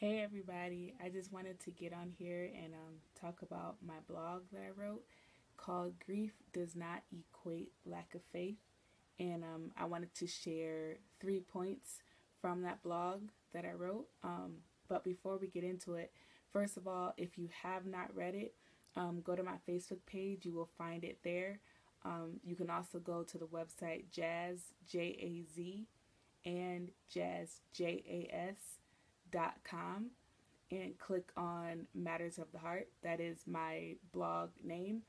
Hey everybody, I just wanted to get on here and talk about my blog that I wrote called Grief Does Not Equate Lack of Faith. And I wanted to share 3 points from that blog that I wrote. But before we get into it, first of all, if you have not read it, go to my Facebook page. You will find it there. You can also go to the website Jazz, J-A-Z, and Jazz, Jas.com and click on Matters of the Heart. That is my blog name.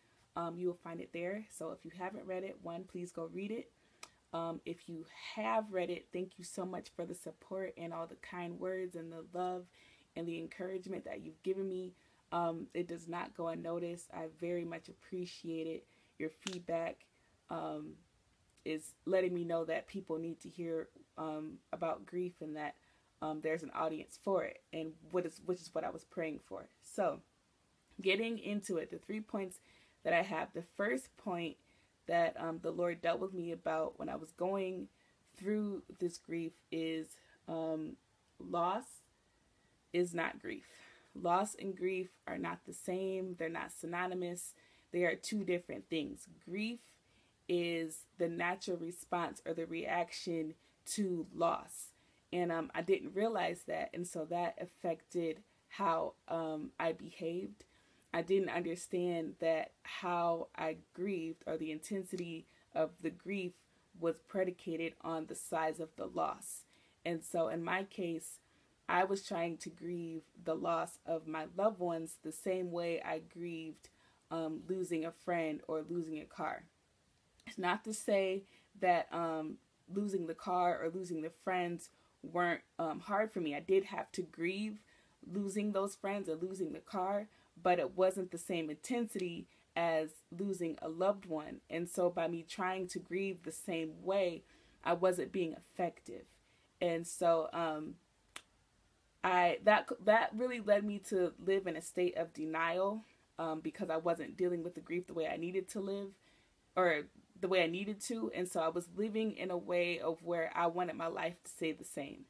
You will find it there. So if you haven't read it, one, please go read it. If you have read it, thank you so much for the support and all the kind words and the love and the encouragement that you've given me. It does not go unnoticed. I very much appreciate it. Your feedback is letting me know that people need to hear about grief and that there's an audience for it, and which is what I was praying for. So, getting into it, the 3 points that I have. The first point that the Lord dealt with me about when I was going through this grief is loss is not grief. Loss and grief are not the same. They're not synonymous. They are two different things. Grief is the natural response or the reaction to loss. And I didn't realize that. And so that affected how I behaved. I didn't understand that how I grieved or the intensity of the grief was predicated on the size of the loss. And so in my case, I was trying to grieve the loss of my loved ones the same way I grieved losing a friend or losing a car. It's not to say that losing the car or losing the friends weren't hard for me. I did have to grieve losing those friends or losing the car, but it wasn't the same intensity as losing a loved one. And so by me trying to grieve the same way, I wasn't being effective. And so that really led me to live in a state of denial because I wasn't dealing with the grief the way I needed to live, or the way I needed to. And so I was living in a way of where I wanted my life to stay the same.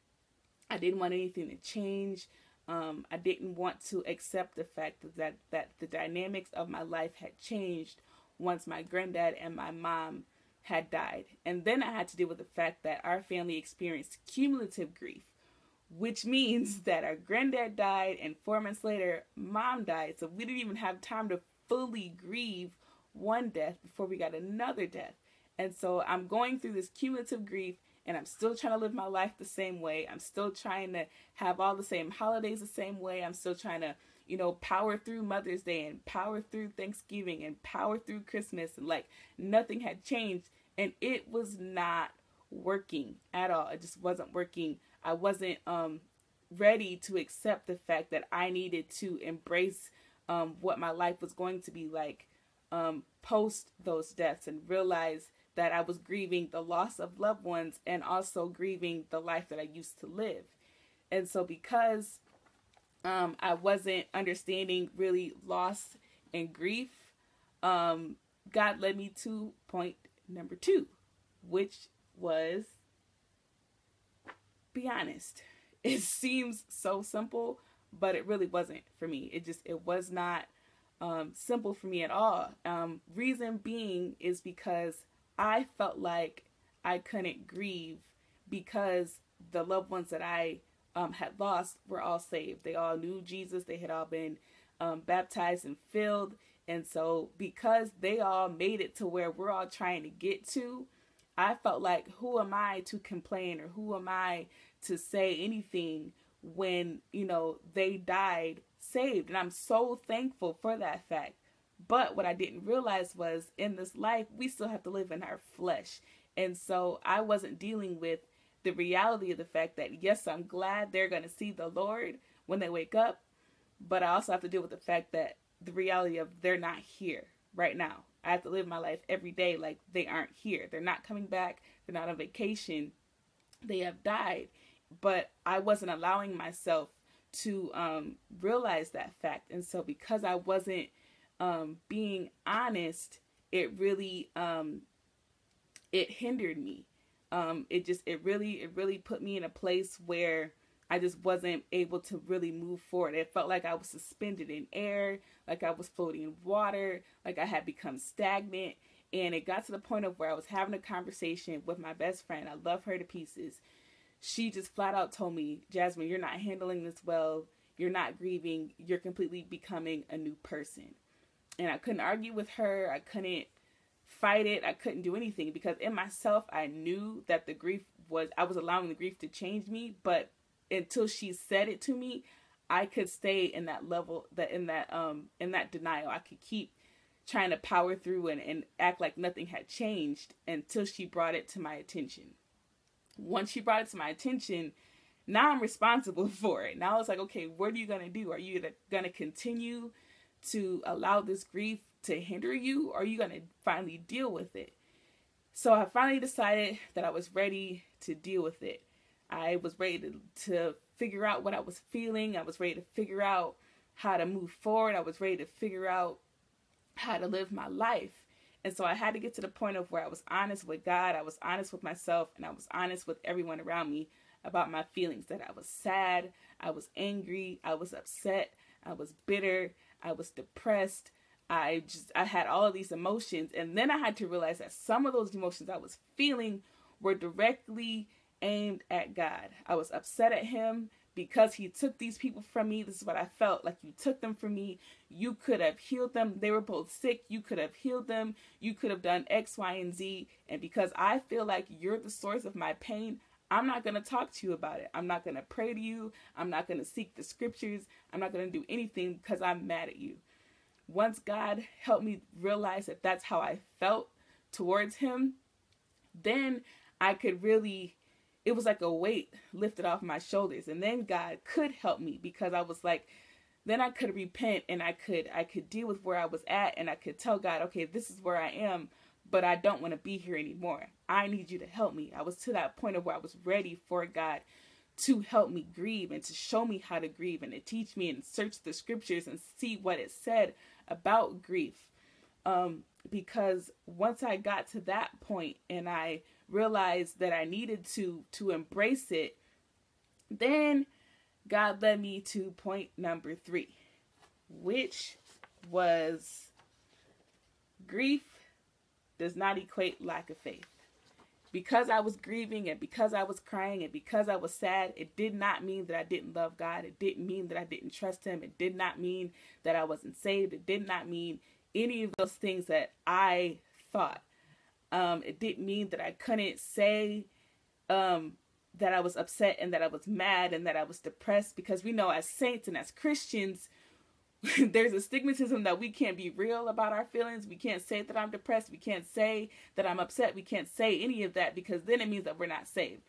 I didn't want anything to change. I didn't want to accept the fact that the dynamics of my life had changed once my granddad and my mom had died. And then I had to deal with the fact that our family experienced cumulative grief, which means that our granddad died and 4 months later, mom died. So we didn't even have time to fully grieve one death before we got another death. And so I'm going through this cumulative grief, and I'm still trying to live my life the same way. I'm still trying to have all the same holidays the same way. I'm still trying to, power through Mother's Day and power through Thanksgiving and power through Christmas. And like nothing had changed, and it was not working at all. It just wasn't working. I wasn't ready to accept the fact that I needed to embrace what my life was going to be like post those deaths, and realize that I was grieving the loss of loved ones and also grieving the life that I used to live. And so because I wasn't understanding really loss and grief, God led me to point number 2, which was be honest. It seems so simple, but it really wasn't for me. It was not simple for me at all. Reason being is because I felt like I couldn't grieve because the loved ones that I had lost were all saved. They all knew Jesus. They had all been baptized and filled. And so because they all made it to where we're all trying to get to, I felt like, who am I to complain, or who am I to say anything when, they died saved? And I'm so thankful for that fact. But what I didn't realize was, in this life, we still have to live in our flesh. And so I wasn't dealing with the reality of the fact that, yes, I'm glad they're going to see the Lord when they wake up. But I also have to deal with the fact that the reality of they're not here right now. I have to live my life every day like they aren't here. They're not coming back. They're not on vacation. They have died. But I wasn't allowing myself to realize that fact. And so because I wasn't being honest, it really it hindered me. It really put me in a place where I just wasn't able to really move forward. It felt like I was suspended in air, like I was floating in water, like I had become stagnant. And it got to the point of where I was having a conversation with my best friend. I love her to pieces. She just flat out told me, Jasmine, you're not handling this well. You're not grieving. You're completely becoming a new person. And I couldn't argue with her. I couldn't fight it. I couldn't do anything because in myself, I knew that the grief was, I was allowing the grief to change me. But until she said it to me, I could stay in that level, in that denial. I could keep trying to power through and act like nothing had changed until she brought it to my attention. Once she brought it to my attention, now I'm responsible for it. Now it's like, okay, what are you going to do? Are you going to continue to allow this grief to hinder you? Or are you going to finally deal with it? So I finally decided that I was ready to deal with it. I was ready to figure out what I was feeling. I was ready to figure out how to move forward. I was ready to figure out how to live my life. And so I had to get to the point of where I was honest with God, I was honest with myself, and I was honest with everyone around me about my feelings, that I was sad, I was angry, I was upset, I was bitter, I was depressed. I had all of these emotions. And then I had to realize that some of those emotions I was feeling were directly aimed at God. I was upset at him because he took these people from me. This is what I felt like. You took them from me. You could have healed them. They were both sick. You could have healed them. You could have done X, Y, and Z. And because I feel like you're the source of my pain, I'm not going to talk to you about it. I'm not going to pray to you. I'm not going to seek the scriptures. I'm not going to do anything because I'm mad at you. Once God helped me realize that that's how I felt towards him, then I could really, it was like a weight lifted off my shoulders. And then God could help me because I was like, then I could repent and I could deal with where I was at, and I could tell God, okay, this is where I am, but I don't want to be here anymore. I need you to help me. I was to that point of where I was ready for God to help me grieve and to show me how to grieve and to teach me and search the scriptures and see what it said about grief. Because once I got to that point and I realized that I needed to embrace it, then God led me to point number 3, which was grief does not equate lack of faith. Because I was grieving and because I was crying and because I was sad, it did not mean that I didn't love God. It didn't mean that I didn't trust him. It did not mean that I wasn't saved. It did not mean any of those things that I thought. It didn't mean that I couldn't say that I was upset and that I was mad and that I was depressed, because we know as saints and as Christians, there's a stigmatism that we can't be real about our feelings. We can't say that I'm depressed. We can't say that I'm upset. We can't say any of that because then it means that we're not saved.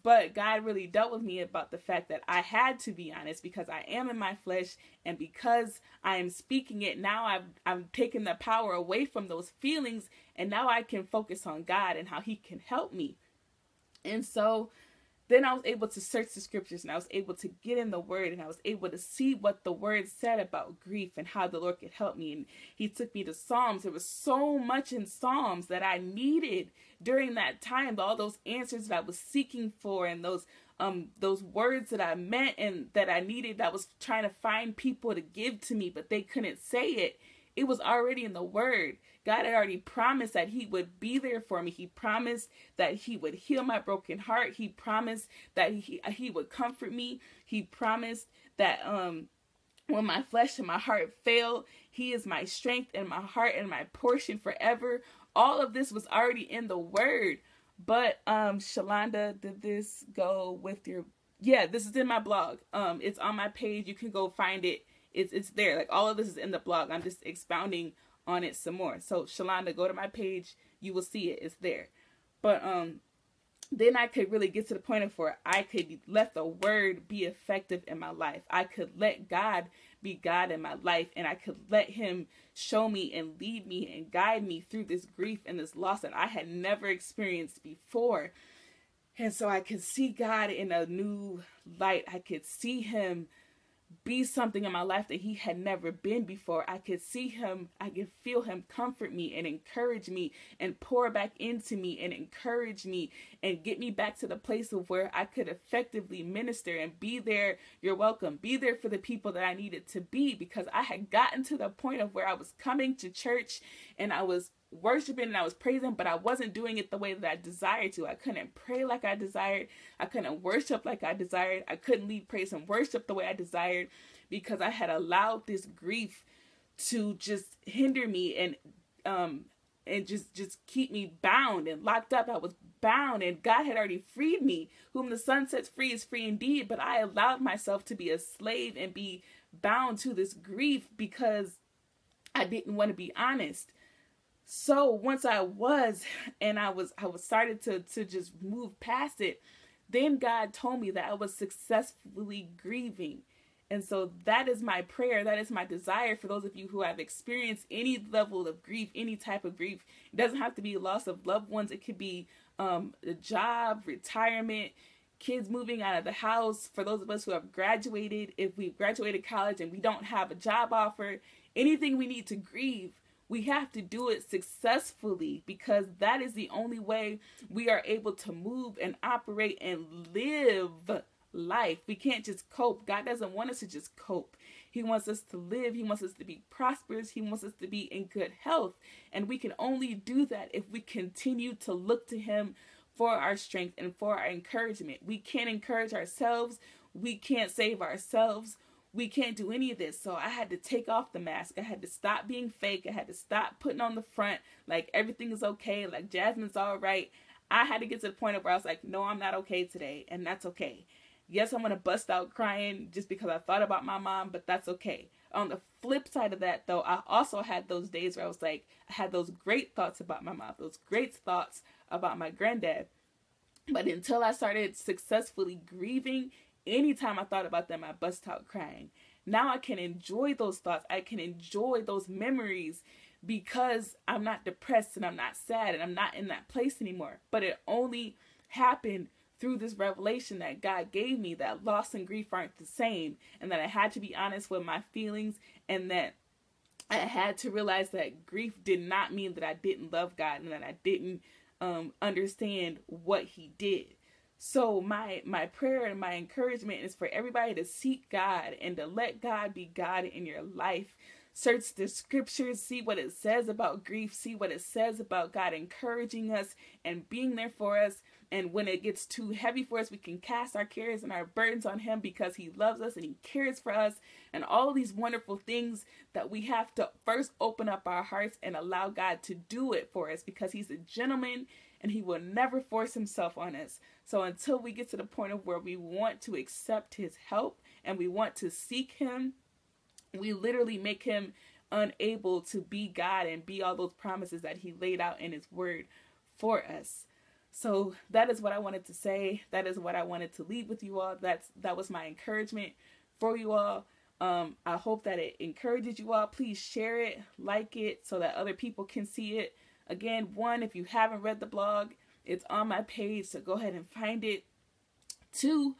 But God really dealt with me about the fact that I had to be honest because I am in my flesh, and because I am speaking it, now I'm taking the power away from those feelings, and now I can focus on God and how he can help me. And so then I was able to search the scriptures, and I was able to get in the word, and I was able to see what the word said about grief and how the Lord could help me. And he took me to Psalms. There was so much in Psalms that I needed during that time, all those answers that I was seeking for, and those words that I meant and that I needed, that I was trying to find people to give to me, but they couldn't say it. It was already in the word. God had already promised that he would be there for me. He promised that he would heal my broken heart. He promised that he would comfort me. He promised that when my flesh and my heart fail, he is my strength and my heart and my portion forever. All of this was already in the word. But Shalonda, did this go with your... Yeah, this is in my blog. It's on my page. You can go find it. It's there. Like, all of this is in the blog. I'm just expounding on it some more. So Shalonda, go to my page. You will see it. It's there. But then I could really get to the point of where I could let the word be effective in my life. I could let God be God in my life, and I could let him show me and lead me and guide me through this grief and this loss that I had never experienced before. And so I could see God in a new light. I could see him be something in my life that he had never been before. I could see him, I could feel him comfort me and encourage me and pour back into me and encourage me and get me back to the place of where I could effectively minister and be there. You're welcome. Be there for the people that I needed to be, because I had gotten to the point of where I was coming to church and I was worshiping and I was praising, but I wasn't doing it the way that I desired to. I couldn't pray like I desired. I couldn't worship like I desired. I couldn't lead praise and worship the way I desired, because I had allowed this grief to just hinder me and just keep me bound and locked up. I was bound, and God had already freed me. Whom the Son sets free is free indeed. But I allowed myself to be a slave and be bound to this grief because I didn't want to be honest. So once I was started to just move past it, then God told me that I was successfully grieving. And so that is my prayer. That is my desire for those of you who have experienced any level of grief, any type of grief. It doesn't have to be loss of loved ones. It could be a job, retirement, kids moving out of the house. For those of us who have graduated, if we've graduated college and we don't have a job offer, anything we need to grieve, we have to do it successfully, because that is the only way we are able to move and operate and live life. We can't just cope. God doesn't want us to just cope. He wants us to live. He wants us to be prosperous. He wants us to be in good health. And we can only do that if we continue to look to him for our strength and for our encouragement. We can't encourage ourselves. We can't save ourselves. We can't do any of this. So I had to take off the mask. I had to stop being fake. I had to stop putting on the front like everything is okay, like Jasmine's all right. I had to get to the point of where I was like, no, I'm not okay today, and that's okay. Yes, I'm going to bust out crying just because I thought about my mom, but that's okay. On the flip side of that, though, I also had those days where I was like, I had those great thoughts about my mom, those great thoughts about my granddad. But until I started successfully grieving, anytime I thought about them, I bust out crying. Now I can enjoy those thoughts. I can enjoy those memories because I'm not depressed and I'm not sad and I'm not in that place anymore. But it only happened through this revelation that God gave me, that loss and grief aren't the same, and that I had to be honest with my feelings, and that I had to realize that grief did not mean that I didn't love God and that I didn't understand what he did. So my prayer and my encouragement is for everybody to seek God and to let God be God in your life. Search the scriptures, see what it says about grief, see what it says about God encouraging us and being there for us. And when it gets too heavy for us, we can cast our cares and our burdens on him because he loves us and he cares for us. And all of these wonderful things that we have to first open up our hearts and allow God to do it for us, because he's a gentleman and he will never force himself on us. So until we get to the point of where we want to accept his help and we want to seek him, we literally make him unable to be God and be all those promises that he laid out in his word for us. So that is what I wanted to say. That is what I wanted to leave with you all. That was my encouragement for you all. I hope that it encourages you all. Please share it, like it, so that other people can see it. Again, one, if you haven't read the blog, it's on my page, so go ahead and find it. Two,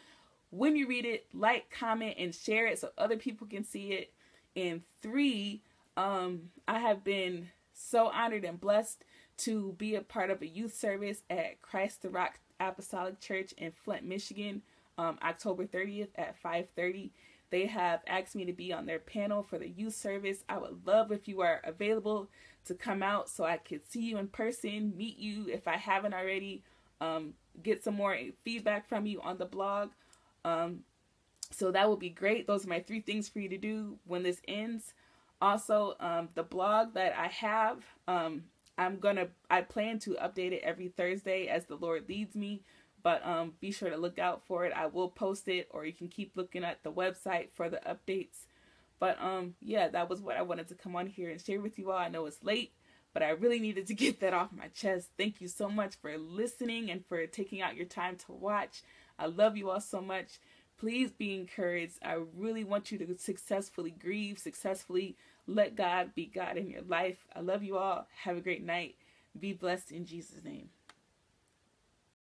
when you read it, like, comment, and share it so other people can see it. And three, I have been so honored and blessed to be a part of a youth service at Christ the Rock Apostolic Church in Flint, Michigan, October 30th at 5:30. They have asked me to be on their panel for the youth service. I would love if you are available to come out so I could see you in person, meet you if I haven't already, get some more feedback from you on the blog. So that would be great. Those are my 3 things for you to do when this ends. Also, the blog that I have, I plan to update it every Thursday as the Lord leads me, but be sure to look out for it. I will post it, or you can keep looking at the website for the updates. But yeah, that was what I wanted to come on here and share with you all. I know it's late, but I really needed to get that off my chest. Thank you so much for listening and for taking out your time to watch. I love you all so much. Please be encouraged. I really want you to successfully grieve, successfully let God be God in your life. I love you all. Have a great night. Be blessed in Jesus' name.